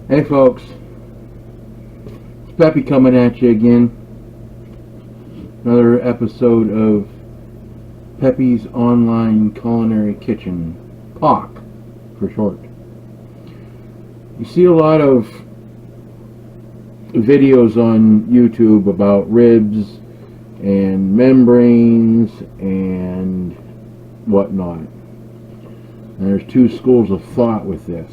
Hey folks, it's Peppy coming at you again. Another episode of Peppy's Online Culinary Kitchen, POC for short. You see a lot of videos on YouTube about ribs and membranes and whatnot. And there's two schools of thought with this.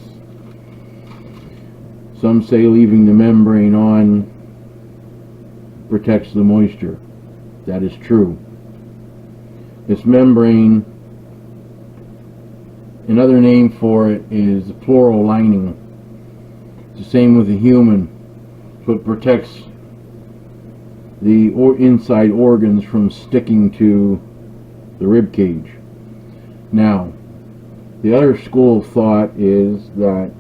Some say leaving the membrane on protects the moisture. That is true. This membrane, another name for it is the pleural lining. It's the same with the human. So it protects the inside organs from sticking to the rib cage. Now, the other school of thought is that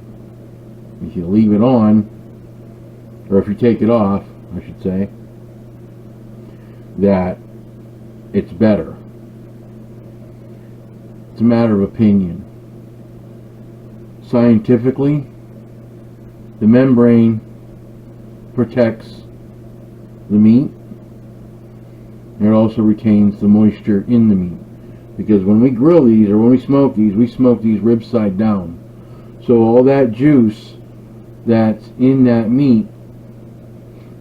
if you leave it on, or if you take it off, I should say, that it's better. It's a matter of opinion. Scientifically, the membrane protects the meat, and it also retains the moisture in the meat. Because when we grill these, or when we smoke these rib side down. So all that juice that's in that meat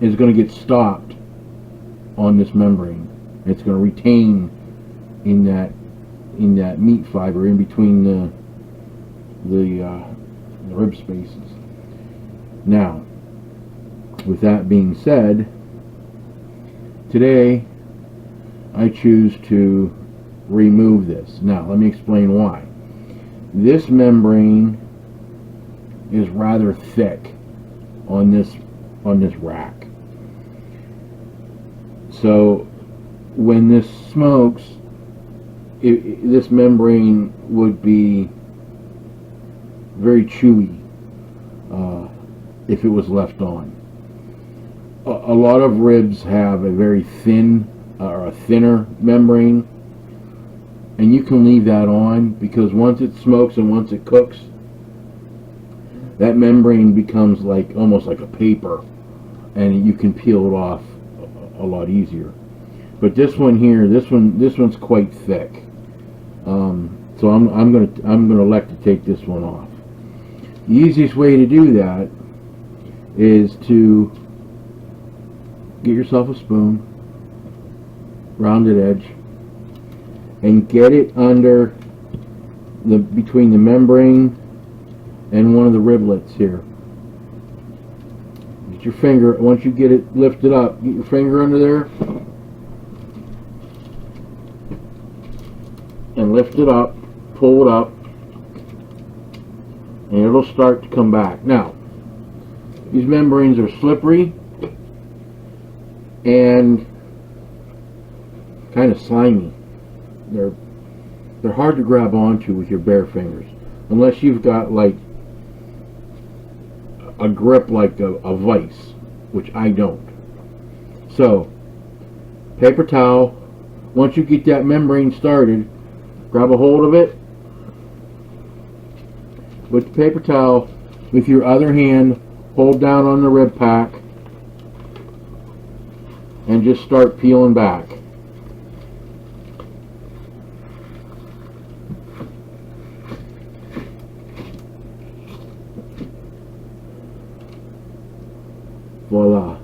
is going to get stopped on this membrane. It's going to retain in that meat fiber in between the rib spaces. Now, with that being said, today I choose to remove this. Now, let me explain why. This membrane is rather thick on this rack. So when this smokes, this membrane would be very chewy if it was left on. A lot of ribs have a very thin or a thinner membrane, and you can leave that on because once it smokes and once it cooks, that membrane becomes like almost like a paper, and you can peel it off a lot easier. But this one here, this one's quite thick. So I'm gonna elect to take this one off. The easiest way to do that is to get yourself a spoon, rounded edge, and get it under between the membrane and one of the riblets here. Get your finger, once you get it lifted up, get your finger under there and lift it up, pull it up, and it'll start to come back. Now, these membranes are slippery and kind of slimy. They're hard to grab onto with your bare fingers, unless you've got like a grip like a vice, which I don't. So, paper towel. Once you get that membrane started, grab a hold of it with the paper towel. With your other hand, hold down on the rib pack and just start peeling back. Voila.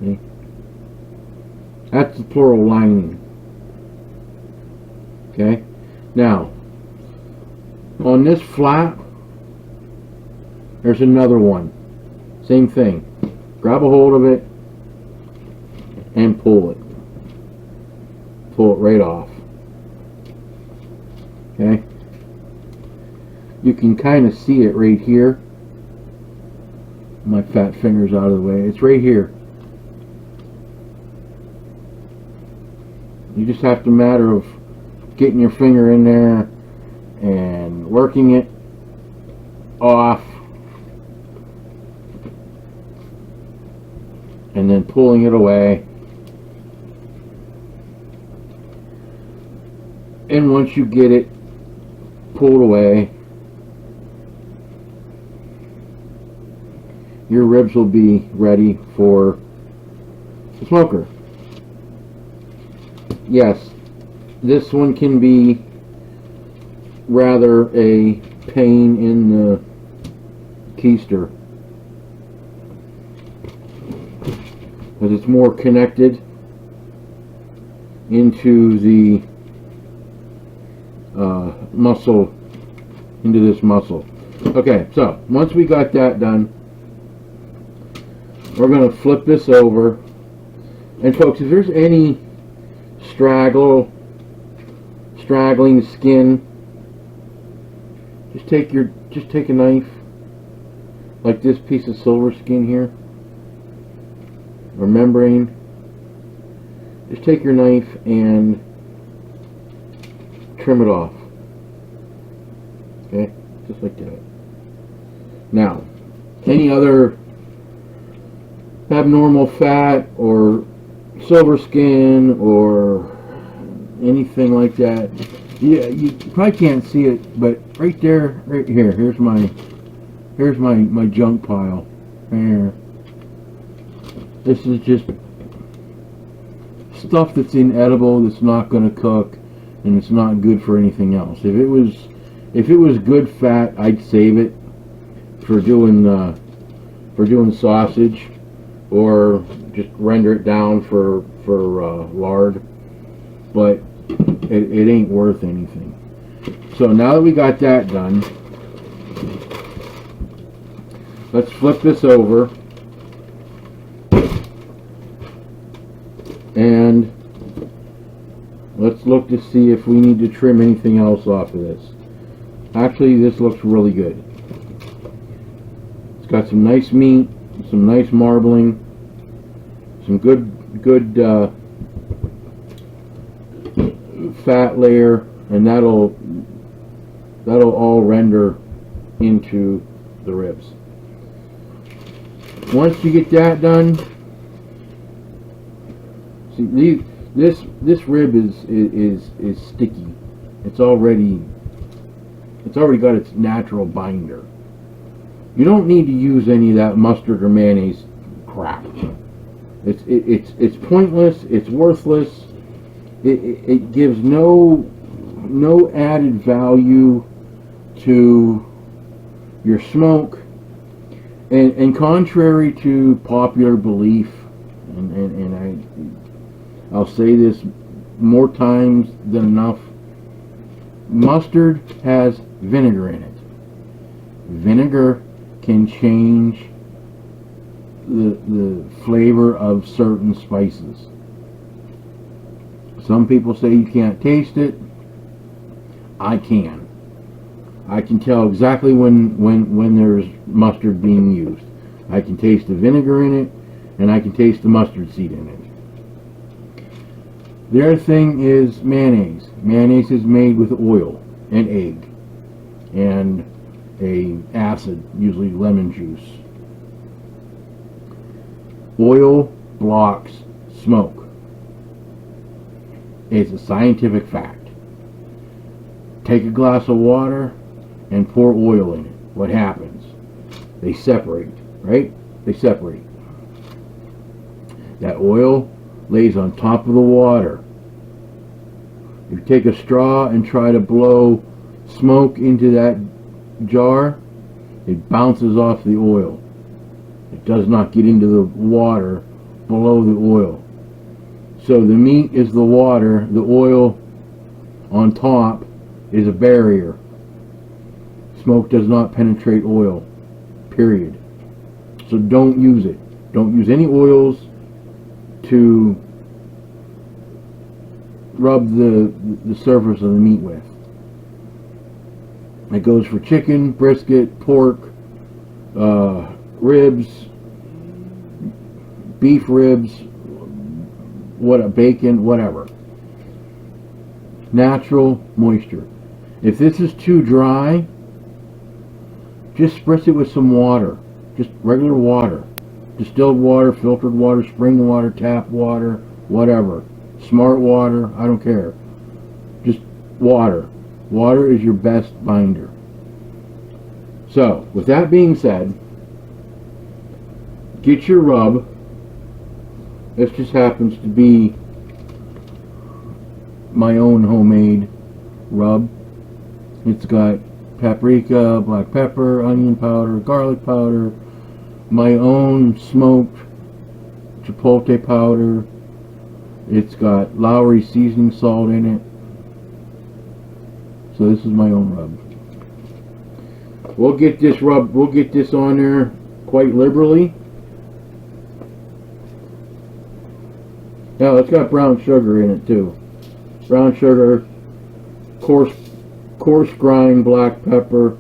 See? That's the pleural lining. Okay? Now, on this flap, there's another one. Same thing. Grab a hold of it and pull it. Pull it right off. Okay? You can kind of see it right here. My fat finger's out of the way. It's right here. You just have to matter of getting your finger in there and working it off and then pulling it away. And once you get it pulled away, your ribs will be ready for the smoker. Yes, this one can be rather a pain in the keister, because it's more connected into the muscle, into this muscle. Okay, so once we got that done, we're going to flip this over. And folks, if there's any straggling skin, just take a knife, like this piece of silver skin here, or membrane. Just take your knife and trim it off. Okay, just like that. Now, any other abnormal fat or silver skin or anything like that, yeah, you probably can't see it, but right there, right here, here's my junk pile. Right here. This is just stuff that's inedible, that's not going to cook, and it's not good for anything else. If it was good fat, I'd save it for doing sausage, or just render it down for lard. But it ain't worth anything. So now that we got that done, let's flip this over. And let's look to see if we need to trim anything else off of this. Actually, this looks really good. It's got some nice meat, some nice marbling, some good fat layer, and that'll all render into the ribs. Once you get that done, see, this rib is sticky. It's already got its natural binder. You don't need to use any of that mustard or mayonnaise crap. It's pointless. It's worthless. It gives no added value to your smoke. And contrary to popular belief, and I'll say this more times than enough, mustard has vinegar in it. Vinegar can change the flavor of certain spices. Some people say you can't taste it. I can. I can tell exactly when there's mustard being used. I can taste the vinegar in it, and I can taste the mustard seed in it. The other thing is mayonnaise. Mayonnaise is made with oil and egg and a acid, usually lemon juice. Oil blocks smoke. It's a scientific fact. Take a glass of water and pour oil in it. What happens? They separate, right? They separate. That oil lays on top of the water. You take a straw and try to blow smoke into that jar, it bounces off the oil. It does not get into the water below the oil. So the meat is the water, the oil on top is a barrier. Smoke does not penetrate oil, period. So don't use it. Don't use any oils to rub the surface of the meat with. It goes for chicken, brisket, pork, ribs, beef ribs, bacon, whatever. Natural moisture. If this is too dry, just spritz it with some water. Just regular water. Distilled water, filtered water, spring water, tap water, whatever. Smart water, I don't care. Just water. Water is your best binder. So, with that being said, get your rub. This just happens to be my own homemade rub. It's got paprika, black pepper, onion powder, garlic powder, my own smoked chipotle powder. It's got Lowry seasoning salt in it. So this is my own rub. We'll get this on there quite liberally. Now it's got brown sugar in it too. Brown sugar, coarse grind black pepper.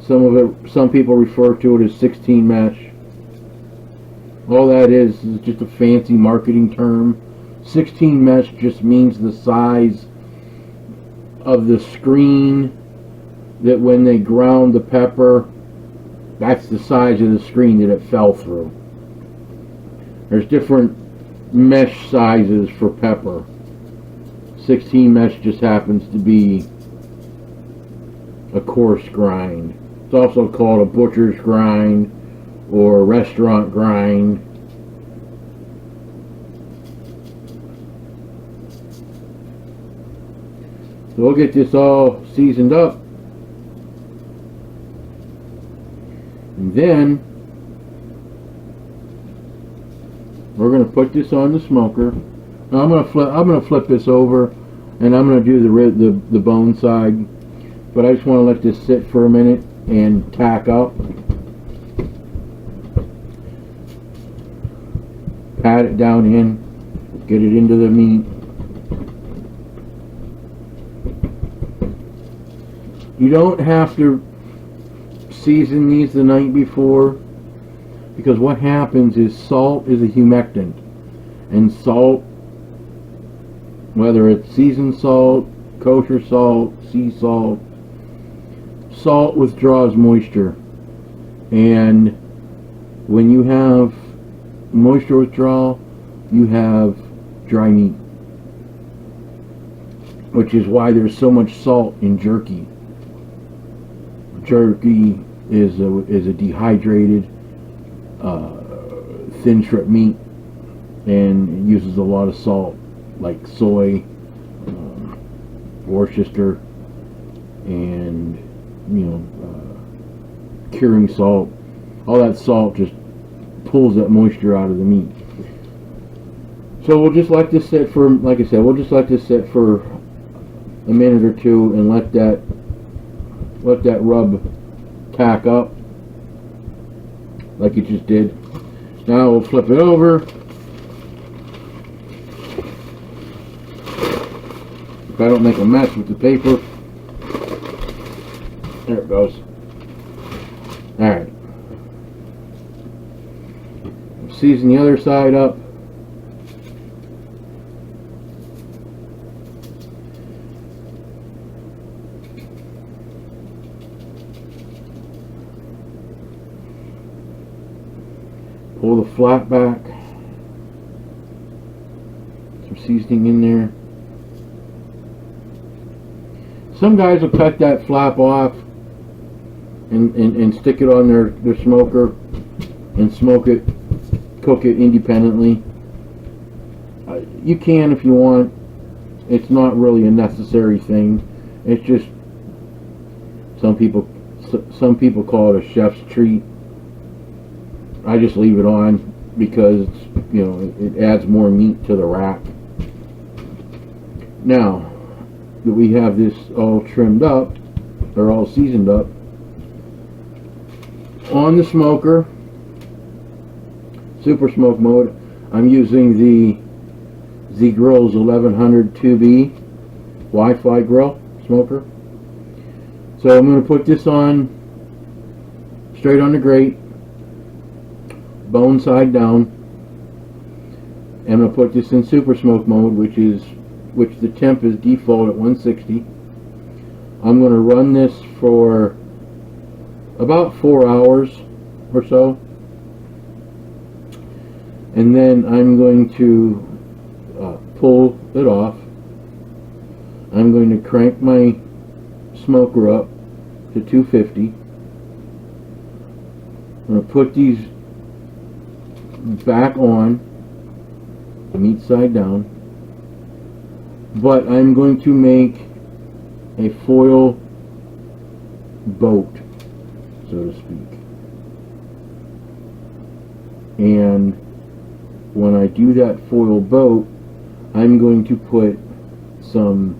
Some people refer to it as 16 mesh. All that is just a fancy marketing term. 16 mesh just means the size of the screen that when they ground the pepper, that's the size of the screen that it fell through. There's different mesh sizes for pepper. 16 mesh just happens to be a coarse grind. It's also called a butcher's grind or a restaurant grind. So we'll get this all seasoned up. And then we're going to put this on the smoker. Now I'm going to flip this over, and I'm going to do the bone side. But I just want to let this sit for a minute and tack up. Pat it down in, get it into the meat. You don't have to season these the night before, because what happens is salt is a humectant, and salt, whether it's seasoned salt, kosher salt, sea salt, salt withdraws moisture, and when you have moisture withdrawal, you have dry meat, which is why there's so much salt in jerky. Jerky is a dehydrated thin strip meat, and it uses a lot of salt, like soy, Worcester, and curing salt. All that salt just pulls that moisture out of the meat. So we'll just let this sit for, like I said, we'll just let this sit for a minute or two and let that rub tack up like it just did. Now we'll flip it over. If I don't make a mess with the paper. There it goes. Alright. Season the other side up. Pull the flat back. Some seasoning in there. Some guys will cut that flap off and stick it on their smoker and smoke it, cook it independently. You can if you want. It's not really a necessary thing. It's just some people call it a chef's treat. I just leave it on because it adds more meat to the rack. Now that we have this all trimmed up, or all seasoned up, on the smoker, super smoke mode, I'm using the Z-Grill's 1100 2B Wi-Fi grill smoker. So I'm going to put this on straight on the grate, bone side down. And I'm going to put this in super smoke mode, which the temp is default at 160. I'm going to run this for about 4 hours or so, and then I'm going to pull it off. I'm going to crank my smoker up to 250, I'm going to put these back on, meat side down, but I'm going to make a foil boat, so to speak. And when I do that foil boat, I'm going to put some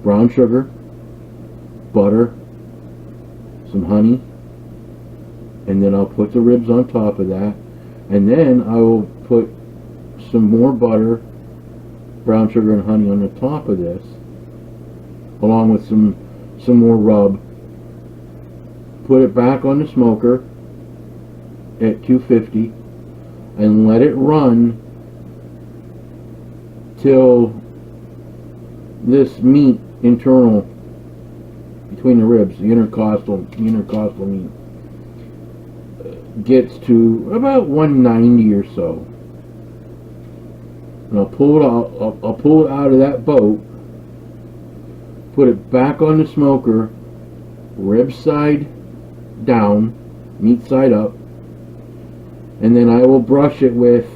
brown sugar, butter, some honey, and then I'll put the ribs on top of that, and then I will put some more butter, brown sugar, and honey on the top of this, along with some more rub. Put it back on the smoker at 250 and let it run till this meat internal between the ribs, the intercostal meat, gets to about 190 or so. And I'll pull it out of that boat, put it back on the smoker, rib side down, meat side up, and then I will brush it with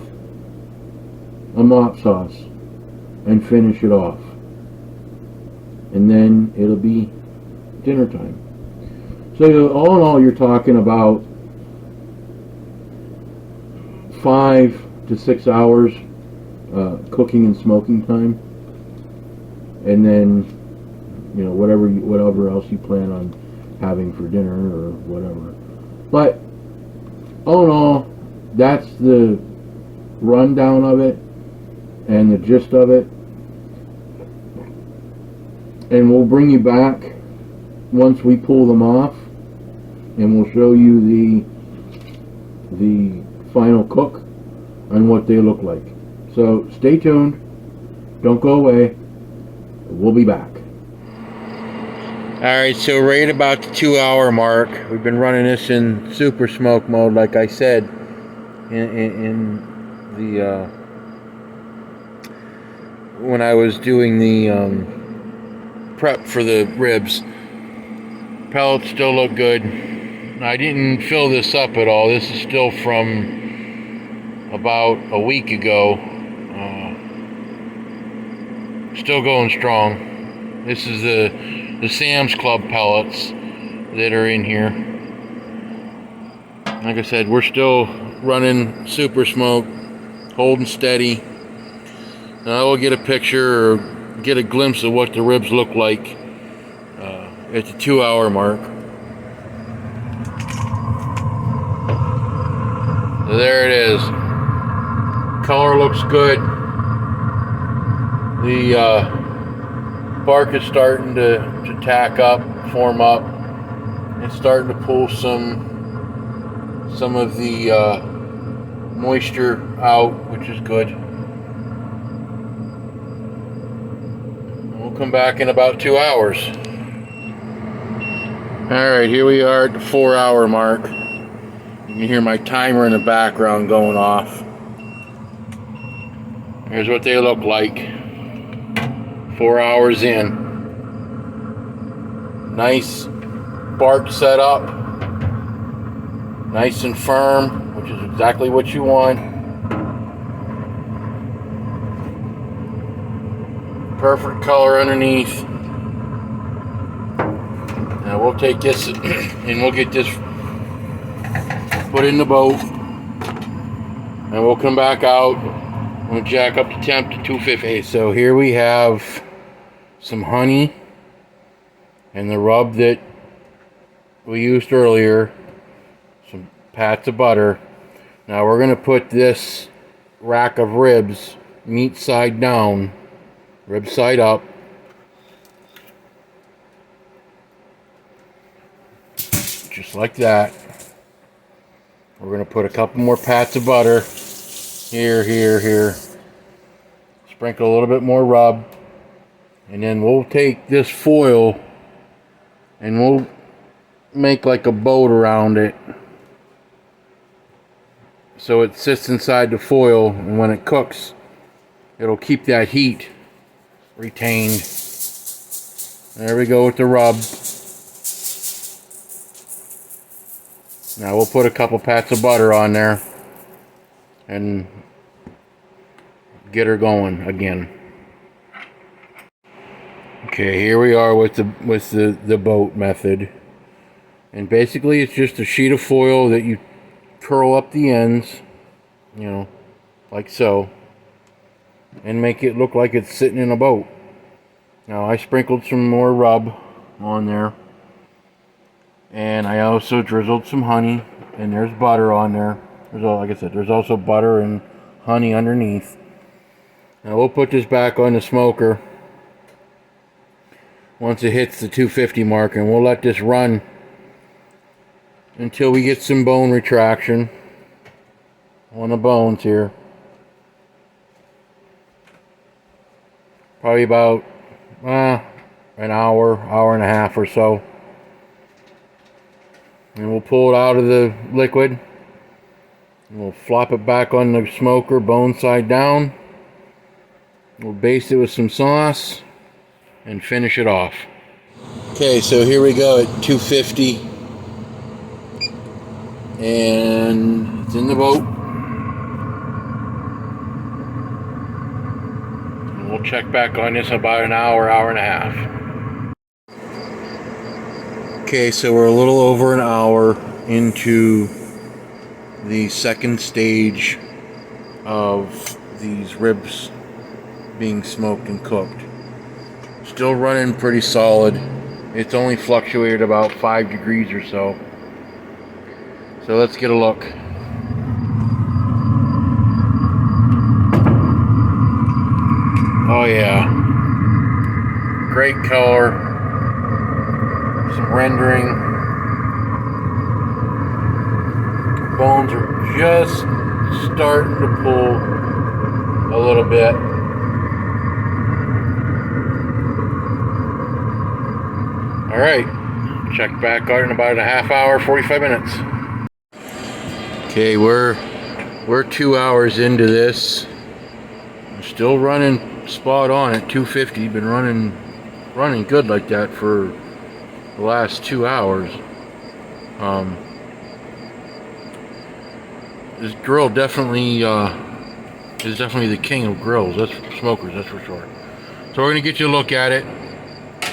a mop sauce and finish it off. And then it'll be dinner time. So all in all, you're talking about 5 to 6 hours cooking and smoking time, and then whatever else you plan on having for dinner or whatever. But all in all, that's the rundown of it and the gist of it. And we'll bring you back once we pull them off, and we'll show you the final cook and what they look like. So stay tuned, don't go away, we'll be back. Alright, so right about the 2 hour mark, we've been running this in super smoke mode, like I said in the when I was doing the prep for the ribs. Pellets still look good. I didn't fill this up at all. This is still from about a week ago. Still going strong. This is the Sam's Club pellets that are in here. Like I said, we're still running super smoke, holding steady. Now I will get a picture or get a glimpse of what the ribs look like at the 2 hour mark. So there it is. Color looks good. The bark is starting to tack up, form up. It's starting to pull some of the moisture out, which is good. We'll come back in about 2 hours. Alright, here we are at the 4 hour mark. You can hear my timer in the background going off. Here's what they look like 4 hours in. Nice bark set up, nice and firm, which is exactly what you want. Perfect color underneath. Now we'll take this and we'll get this put in the boat, and we'll come back out. We'll jack up the temp to 250. So here we have some honey and the rub that we used earlier, some pats of butter. Now we're going to put this rack of ribs, meat side down, rib side up. Just like that. We're going to put a couple more pats of butter. Here. Sprinkle a little bit more rub. And then we'll take this foil and we'll make like a boat around it, so it sits inside the foil, and when it cooks, it'll keep that heat retained. There we go with the rub. Now we'll put a couple pats of butter on there and get her going again. Okay, here we are with the boat method. And basically it's just a sheet of foil that you curl up the ends, you know, like so, and make it look like it's sitting in a boat. Now I sprinkled some more rub on there, and I also drizzled some honey, and there's butter on there. There's all, like I said, there's also butter and honey underneath. Now we'll put this back on the smoker once it hits the 250 mark, and we'll let this run until we get some bone retraction on the bones here. Probably about an hour and a half or so. And we'll pull it out of the liquid. And we'll flop it back on the smoker, bone side down. We'll baste it with some sauce and finish it off. Okay, so here we go at 250. And it's in the boat. And we'll check back on this in about an hour and a half. Okay, so we're a little over an hour into the second stage of these ribs being smoked and cooked. Still running pretty solid. It's only fluctuated about 5 degrees or so. So let's get a look. Oh yeah. Great color. Some rendering. Bones are just starting to pull a little bit. Alright, check back out in about a half hour, 45 minutes. Okay, we're 2 hours into this. I'm still running spot on at 250. Been running good like that for the last 2 hours. This grill definitely is definitely the king of grills. That's smokers, that's for sure. So we're gonna get you a look at it,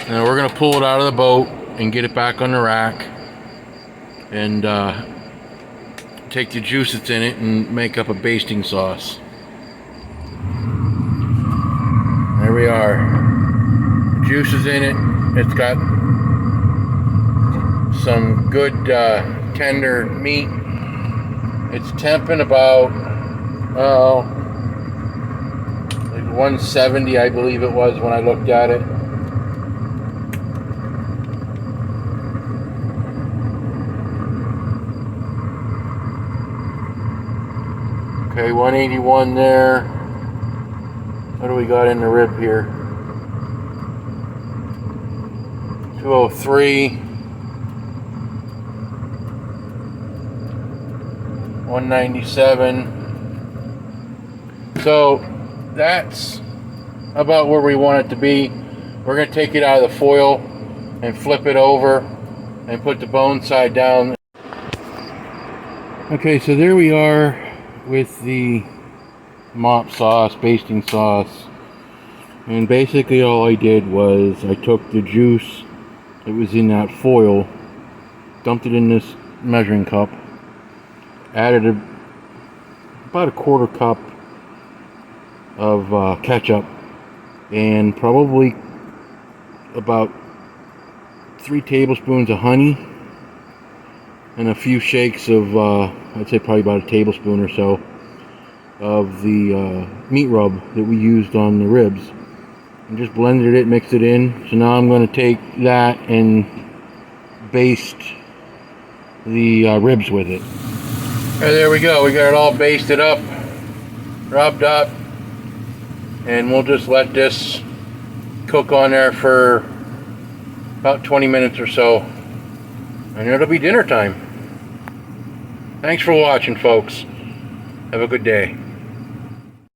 and we're gonna pull it out of the boat and get it back on the rack, and take the juice that's in it and make up a basting sauce. There we are. Juice is in it. It's got some good tender meat. It's temping about like 170, I believe it was when I looked at it. Okay, 181 there. What do we got in the rib here? 203. 197. So that's about where we want it to be. We're going to take it out of the foil and flip it over and put the bone side down. Okay, so there we are with the mop sauce, basting sauce. And basically all I did was I took the juice that was in that foil, dumped it in this measuring cup, added about a quarter cup of ketchup, and probably about 3 tablespoons of honey, and a few shakes of, I'd say probably about a tablespoon or so, of the meat rub that we used on the ribs. And just blended it, mixed it in. So now I'm going to take that and baste the ribs with it. And there we go. We got it all basted up, rubbed up, and we'll just let this cook on there for about 20 minutes or so, and it'll be dinner time. Thanks for watching, folks. Have a good day.